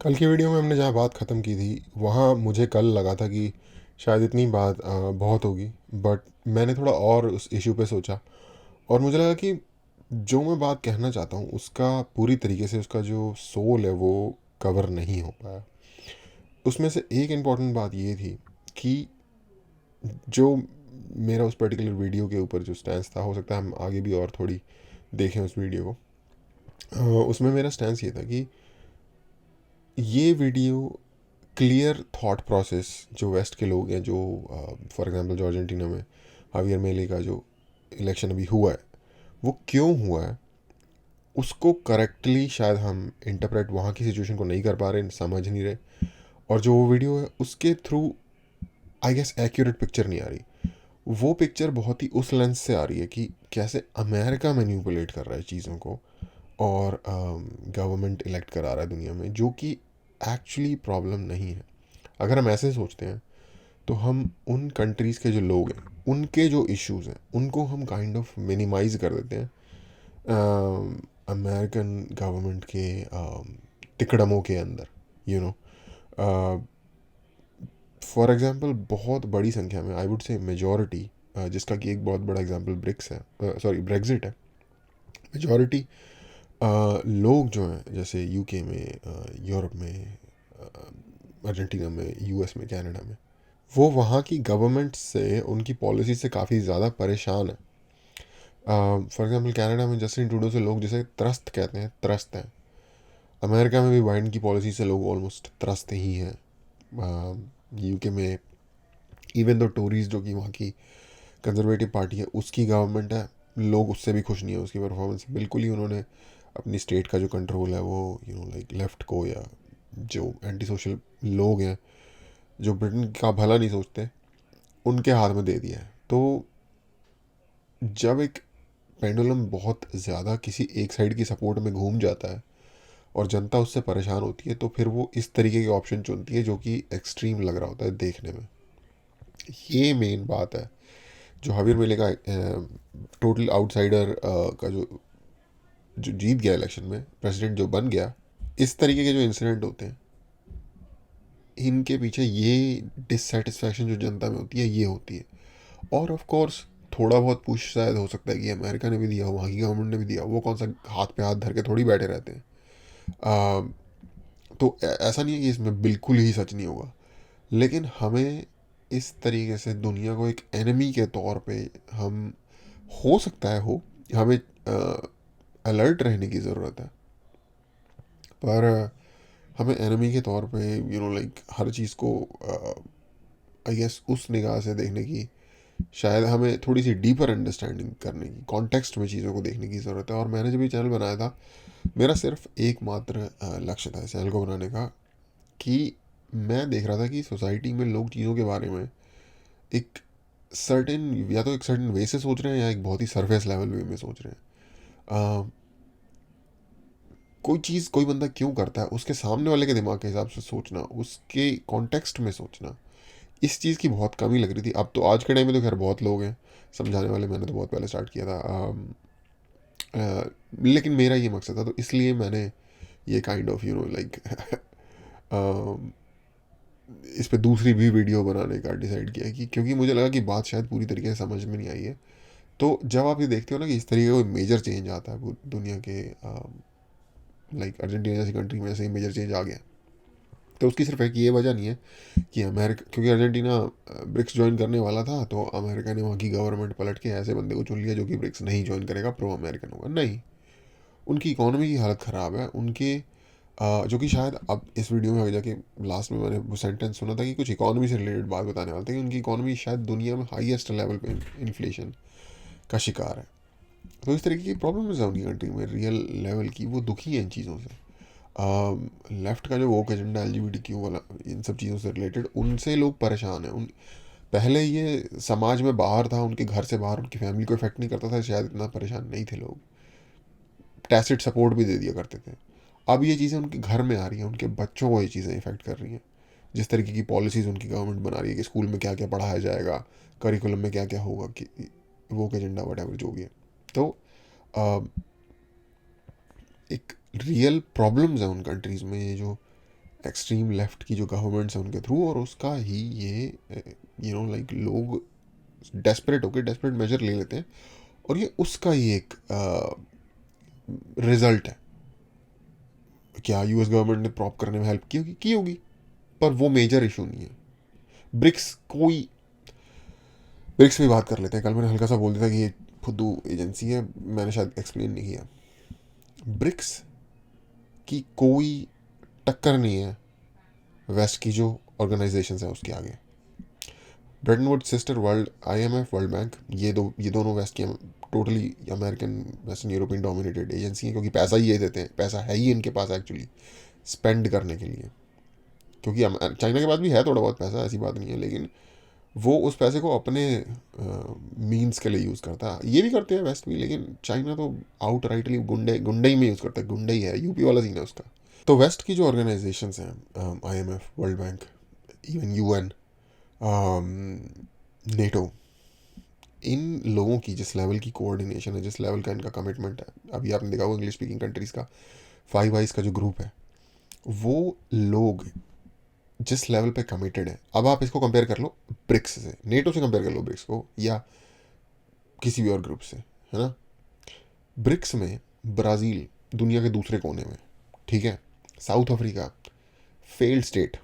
कल की वीडियो में हमने जहाँ बात ख़त्म की थी वहाँ मुझे कल लगा था कि शायद इतनी बात बहुत होगी। बट मैंने थोड़ा और उस इशू पे सोचा और मुझे लगा कि जो मैं बात कहना चाहता हूँ उसका पूरी तरीके से उसका जो सोल है वो कवर नहीं हो पाया। उसमें से एक इम्पॉर्टेंट बात ये थी कि जो मेरा उस पर्टिकुलर वीडियो के ऊपर जो स्टैंस था, हो सकता है हम आगे भी और थोड़ी देखें उस वीडियो को। उसमें मेरा स्टैंस ये था कि ये वीडियो क्लियर थॉट प्रोसेस जो वेस्ट के लोग हैं, जो फॉर एग्जांपल जो अर्जेंटीना में हावियर मेले का जो इलेक्शन अभी हुआ है वो क्यों हुआ है उसको करेक्टली शायद हम इंटरप्रेट वहाँ की सिचुएशन को नहीं कर पा रहे, समझ नहीं रहे। और जो वो वीडियो है उसके through I guess accurate picture नहीं आ रही। वो पिक्चर बहुत ही उस लेंस से आ रही है कि कैसे अमेरिका मैन्यूपुलेट कर रहा है चीज़ों को और गवर्नमेंट इलेक्ट करा रहा है दुनिया में, जो कि एक्चुअली प्रॉब्लम नहीं है। अगर हम ऐसे सोचते हैं तो हम उन कंट्रीज़ के जो लोग हैं उनके जो इश्यूज हैं उनको हम काइंड ऑफ मिनिमाइज कर देते हैं अमेरिकन गवर्नमेंट के तिकड़मों के अंदर। यू नो, फॉर एग्जांपल बहुत बड़ी संख्या में, आई वुड से मेजॉरिटी, जिसका कि एक बहुत बड़ा एग्जांपल ब्रिक्स है, सॉरी ब्रेग्जिट है। मेजॉरिटी लोग जो हैं जैसे यूके में, यूरोप में, अर्जेंटीना में, यूएस में, कनाडा में, वो वहाँ की गवर्नमेंट से उनकी पॉलिसी से काफ़ी ज़्यादा परेशान है। फॉर एग्जांपल कनाडा में जस्टिन ट्रूडो से लोग जिसे त्रस्त कहते हैं, त्रस्त हैं। अमेरिका में भी बाइडेन की पॉलिसी से लोग ऑलमोस्ट त्रस्त ही हैं। यूके में इवन दो टोरीज जो कि वहाँ की कंजर्वेटिव पार्टी है उसकी गवर्नमेंट है, लोग उससे भी खुश नहीं है उसकी परफॉर्मेंस से। बिल्कुल ही उन्होंने अपनी स्टेट का जो कंट्रोल है वो लाइक लेफ्ट को, या जो एंटी सोशल लोग हैं जो ब्रिटेन का भला नहीं सोचते, उनके हाथ में दे दिया है। तो जब एक पेंडुलम बहुत ज़्यादा किसी एक साइड की सपोर्ट में घूम जाता है और जनता उससे परेशान होती है तो फिर वो इस तरीके के ऑप्शन चुनती है जो कि एक्सट्रीम लग रहा होता है देखने में। ये मेन बात है जो हावियर मेले का टोटल आउटसाइडर का जो जो जीत गया इलेक्शन में, प्रेसिडेंट जो बन गया, इस तरीके के जो इंसिडेंट होते हैं इनके पीछे ये डिससेटिस्फैक्शन जो जनता में होती है ये होती है। और ऑफ कोर्स थोड़ा बहुत पुश शायद हो सकता है कि अमेरिका ने भी दिया, वहाँ की गवर्नमेंट ने भी दिया, वो कौन सा हाथ पे हाथ धर के थोड़ी बैठे रहते हैं। आ, तो ऐसा नहीं है कि इसमें बिल्कुल ही सच नहीं होगा, लेकिन हमें इस तरीके से दुनिया को एक एनिमी के तौर पे हम, हो सकता है हो, हमें अलर्ट रहने की ज़रूरत है। पर हमें एनिमी के तौर पे लाइक हर चीज़ को आई गेस उस निगाह से देखने की, शायद हमें थोड़ी सी डीपर अंडरस्टैंडिंग करने की, कॉन्टेक्स्ट में चीज़ों को देखने की ज़रूरत है। और मैंने जब ये चैनल बनाया था मेरा सिर्फ एकमात्र लक्ष्य था इस चैनल को बनाने का, कि मैं देख रहा था कि सोसाइटी में लोग चीज़ों के बारे में एक सर्टेन, या तो एक सर्टेन वे से सोच रहे हैं या एक बहुत ही सरफेस लेवल वे में सोच रहे हैं। कोई चीज़ कोई बंदा क्यों करता है उसके सामने वाले के दिमाग के हिसाब से सोचना, उसके कॉन्टेक्स्ट में सोचना, इस चीज़ की बहुत कमी लग रही थी। अब तो आज के टाइम में तो खैर बहुत लोग हैं समझाने वाले, मैंने तो बहुत पहले स्टार्ट किया था। लेकिन मेरा ये मकसद था तो इसलिए मैंने ये काइंड ऑफ लाइक इस पे दूसरी भी वीडियो बनाने का डिसाइड किया कि क्योंकि मुझे लगा कि बात शायद पूरी तरीके से समझ में नहीं आई है। तो जब आप ये देखते हो ना कि इस तरीके का कोई मेजर चेंज आता है पूरी दुनिया के, लाइक अर्जेंटीना जैसी कंट्री में ऐसे ही मेजर चेंज आ गया, तो उसकी सिर्फ एक ये वजह नहीं है कि अमेरिका, क्योंकि अर्जेंटीना ब्रिक्स ज्वाइन करने वाला था तो अमेरिका ने वहाँ की गवर्नमेंट पलट के ऐसे बंदे को चुन लिया जो कि ब्रिक्स नहीं ज्वाइन करेगा, प्रो अमेरिकन होगा। नहीं, उनकी इकोनॉमी की हालत ख़राब है उनके, जो कि शायद अब इस वीडियो में आगे जाके लास्ट में मैंने वो सेंटेंस सुना था कि कुछ इकोनॉमी से रिलेटेड बात बताने वाले थे कि उनकी इकोनॉमी शायद दुनिया में हाईएस्ट लेवल पे इन्फ्लेशन का शिकार है। तो इस तरीके की प्रॉब्लम्स है उनकी कंट्री में रियल लेवल की, वो दुखी हैं इन चीज़ों से। लेफ्ट का जो वोक एजेंडा एलजीबीटीक्यू वाला, इन सब चीज़ों से रिलेटेड, उनसे लोग परेशान हैं। उन पहले ये समाज में बाहर था, उनके घर से बाहर उनकी फैमिली को इफेक्ट नहीं करता था, शायद इतना परेशान नहीं थे लोग, टैसिट सपोर्ट भी दे दिया करते थे। अब ये चीज़ें उनके घर में आ रही हैं, उनके बच्चों को ये चीज़ें इफेक्ट कर रही हैं। जिस तरीके की पॉलिसीज़ उनकी गवर्नमेंट बना रही है कि स्कूल में क्या क्या पढ़ाया जाएगा, करिकुलम में क्या क्या होगा, कि वोक एजेंडा वट एवर जो भी है। तो अ, एक रियल प्रॉब्लम्स हैं उन कंट्रीज़ में, ये जो एक्सट्रीम लेफ्ट की जो गवर्नमेंट्स हैं उनके थ्रू, और उसका ही ये लाइक लोग डेस्परेट मेजर ले लेते हैं, और ये उसका ही एक रिजल्ट है। क्या यूएस गवर्नमेंट ने प्रॉप करने में हेल्प की होगी, पर वो मेजर इशू नहीं है। ब्रिक्स कोई ब्रिक्स भी बात कर लेते हैं। कल मैंने हल्का सा बोल दिया था कि ये फुद्दू एजेंसी है, मैंने शायद एक्सप्लेन नहीं किया। ब्रिक्स की कोई टक्कर नहीं है वेस्ट की जो ऑर्गेनाइजेशन है उसके आगे। Bretton Woods sister world, IMF, World Bank, ये दोनों वेस्ट की totally American western European dominated agency हैं, क्योंकि पैसा ही ये देते हैं, पैसा है ही इनके पास एक्चुअली स्पेंड करने के लिए। क्योंकि चाइना के पास भी है थोड़ा बहुत पैसा, ऐसी बात नहीं है, लेकिन वो उस पैसे को अपने मीन्स के लिए यूज़ करता है। ये भी करते हैं वेस्ट भी, लेकिन चाइना तो आउट राइटली गुंडई में यूज़ करता है। गुंडई है, यूपी वाला सीन है उसका। तो वेस्ट की जो ऑर्गेनाइजेशंस हैं, IMF, World Bank, even UN, NATO, इन लोगों की जिस लेवल की कोऑर्डिनेशन है, जिस लेवल का इनका कमिटमेंट है, अभी आपने देखा होगा इंग्लिश स्पीकिंग कंट्रीज़ का फाइव आइज का जो ग्रुप है, वो लोग जिस लेवल पे कमिटेड है। अब आप इसको कंपेयर कर लो ब्रिक्स से, नेटो से कंपेयर कर लो ब्रिक्स को, या किसी भी और ग्रुप से, है ना। ब्रिक्स में ब्राज़ील दुनिया के दूसरे कोने में, ठीक है। साउथ अफ्रीका फेल्ड स्टेट,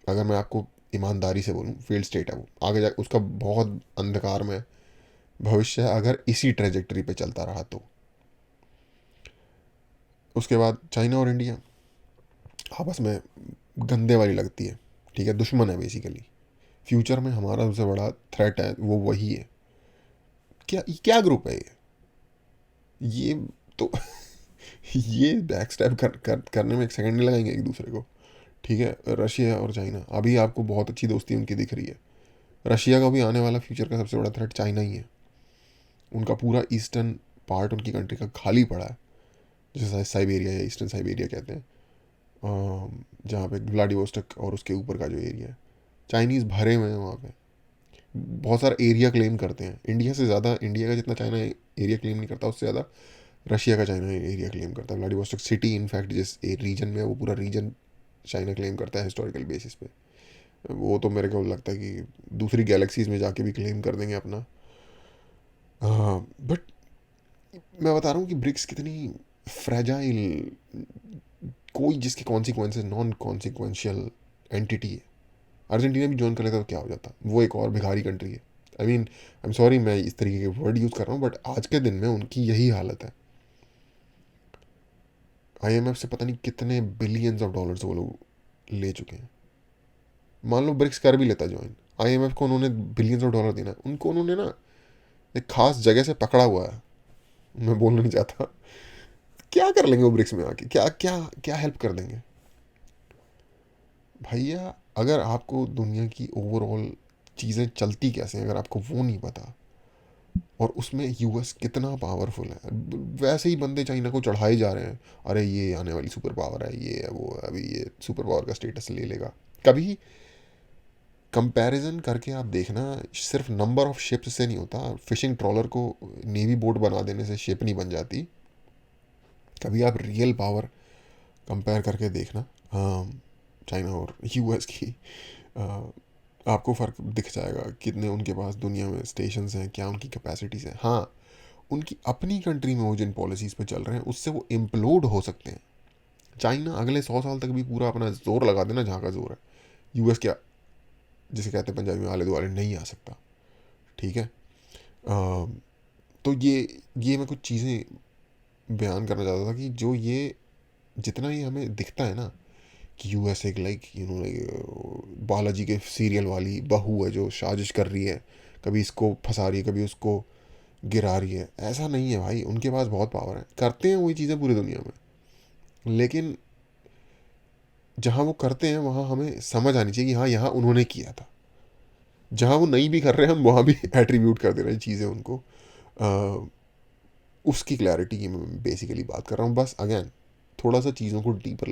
अगर मैं आपको ईमानदारी से बोलूँ फेल्ड स्टेट है वो, आगे जा उसका बहुत अंधकार में भविष्य है अगर इसी ट्रेजेक्टरी पे चलता रहा तो। उसके बाद चाइना और इंडिया आपस में गंदे वाली लगती है, ठीक है, दुश्मन है बेसिकली। फ्यूचर में हमारा सबसे बड़ा थ्रेट है वो वही है। क्या क्या ग्रुप है ये तो ये बैक स्टैप करने में एक सेकंड नहीं लगाएंगे एक दूसरे को, ठीक है। रशिया और चाइना, अभी आपको बहुत अच्छी दोस्ती उनकी दिख रही है। रशिया का भी आने वाला फ्यूचर का सबसे बड़ा थ्रेट चाइना ही है। उनका पूरा ईस्टर्न पार्ट उनकी कंट्री का खाली पड़ा है, जैसे साइबेरिया या ईस्टर्न साइबेरिया कहते हैं, जहाँ पे व्लादिवोस्टोक और उसके ऊपर का जो एरिया है, चाइनीज़ भरे हुए हैं वहाँ पे। बहुत सारा एरिया क्लेम करते हैं, इंडिया से ज़्यादा, इंडिया का जितना चाइना एरिया क्लेम नहीं करता उससे ज़्यादा रशिया का चाइना एरिया क्लेम करता है। व्लादिवोस्टोक सिटी इनफैक्ट जिस रीजन में है वो पूरा रीजन चाइना क्लेम करता है हिस्टोरिकल बेसिस पे। वो तो मेरे को लगता है कि दूसरी गैलेक्सीज में जाके भी क्लेम कर देंगे अपना। बट मैं बता रहा हूँ कि ब्रिक्स कितनी फ्रेजाइल, कोई जिसके कॉन्सिक्वेंसेज नॉन कॉन्सिक्वेंशियल एंटिटी है। अर्जेंटीना भी ज्वाइन कर लेता तो क्या हो जाता, वो एक और भिखारी कंट्री है। आई एम सॉरी मैं इस तरीके के वर्ड यूज़ कर रहा हूँ, बट आज के दिन में उनकी यही हालत है। आईएमएफ से पता नहीं कितने बिलियंस ऑफ डॉलर्स वो लोग ले चुके हैं। मान लो ब्रिक्स कर भी लेता ज्वाइन, आईएमएफ को उन्होंने बिलियंस ऑफ डॉलर देना है, उनको उन्होंने ना एक खास जगह से पकड़ा हुआ है। मैं बोलना नहीं चाहता, क्या कर लेंगे वो ब्रिक्स में आके, क्या क्या क्या हेल्प कर देंगे भैया। अगर आपको दुनिया की ओवरऑल चीज़ें चलती कैसे हैं अगर आपको वो नहीं पता, और उसमें यूएस कितना पावरफुल है, वैसे ही बंदे चाइना को चढ़ाए जा रहे हैं। अरे ये आने वाली सुपर पावर है, ये है वो है, अभी ये सुपर पावर का स्टेटस ले लेगा। कभी कंपैरिजन करके आप देखना, सिर्फ नंबर ऑफ शिप्स से नहीं होता। फिशिंग ट्रॉलर को नेवी बोट बना देने से शिप नहीं बन जाती। कभी आप रियल पावर कंपेयर करके देखना, हाँ, चाइना और यूएस की, आपको फ़र्क दिख जाएगा कितने उनके पास दुनिया में स्टेशंस हैं, क्या उनकी कैपेसिटीज़ हैं। हाँ, उनकी अपनी कंट्री में वो जिन पॉलिसीज़ पे चल रहे हैं उससे वो इम्प्लोड हो सकते हैं। चाइना अगले 100 साल तक भी पूरा अपना जोर लगा देना जहाँ का जोर है, यूएस क्या, जिसे कहते हैं पंजाबी में, आले दुआले नहीं आ सकता, ठीक है। तो ये मैं कुछ चीज़ें बयान करना चाहता था कि जो ये जितना ही हमें दिखता है ना कि यूएस एक लाइक बालाजी के सीरियल वाली बहू है जो साजिश कर रही है, कभी इसको फंसा रही है, कभी उसको गिरा रही है, ऐसा नहीं है भाई। उनके पास बहुत पावर है, करते हैं वही चीज़ें पूरी दुनिया में, लेकिन जहाँ वो करते हैं वहाँ हमें समझ आनी चाहिए कि हाँ यहाँ उन्होंने किया था। जहाँ वो नहीं भी कर रहे हैं हम वहाँ भी एट्रीब्यूट कर दे रहे हैं चीज़ें उनको। उसकी क्लैरिटी की मैं बेसिकली बात कर रहा हूँ। बस अगेन थोड़ा सा चीज़ों को डीपर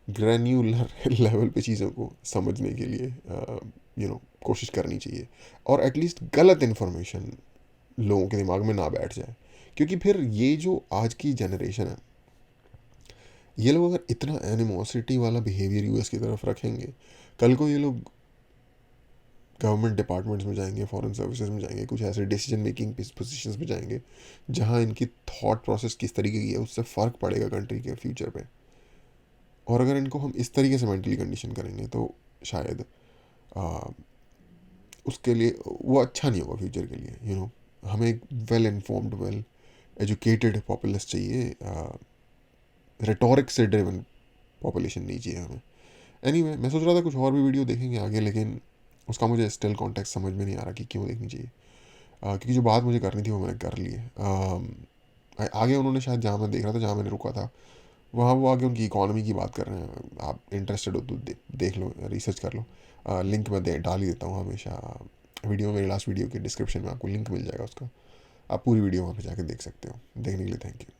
ग्रैन्यूलर लेवल पे चीज़ों को समझने के लिए कोशिश करनी चाहिए, और एटलीस्ट गलत इन्फॉर्मेशन लोगों के दिमाग में ना बैठ जाए। क्योंकि फिर ये जो आज की जनरेशन है ये लोग अगर इतना एनिमोसिटी वाला बिहेवियर यूएस की तरफ रखेंगे, कल को ये लोग गवर्नमेंट डिपार्टमेंट्स में जाएंगे, फॉरेन सर्विसेज में जाएंगे, कुछ ऐसे डिसीजन मेकिंग पोजीशंस में जाएंगे जहाँ इनकी थॉट प्रोसेस किस तरीके की है, उससे फ़र्क पड़ेगा कंट्री के फ्यूचर पे। और अगर इनको हम इस तरीके से मेंटली कंडीशन करेंगे तो शायद आ, उसके लिए वो अच्छा नहीं होगा फ्यूचर के लिए, हमें एक well informed, well educated populace चाहिए, रेटोरिक से ड्रिवन पॉपुलेशन नहीं चाहिए हमें। एनीवे, मैं सोच रहा था कुछ और भी वीडियो देखेंगे आगे, लेकिन उसका मुझे स्टिल कॉन्टेक्स्ट समझ में नहीं आ रहा कि क्यों देखनी चाहिए। क्योंकि जो बात मुझे करनी थी वो मैंने कर ली है। आगे उन्होंने शायद, जहाँ मैं देख रहा था, जहाँ मैंने रुका था, वहाँ वो आगे उनकी इकॉनमी की बात कर रहे हैं। आप इंटरेस्टेड हो तो देख लो, रिसर्च कर लो। लिंक मैं डाल ही देता हूँ हमेशा वीडियो, मेरी लास्ट वीडियो के डिस्क्रिप्शन में आपको लिंक मिल जाएगा उसका। आप पूरी वीडियो वहाँ पे जाके देख सकते हो। देखने के लिए थैंक यू।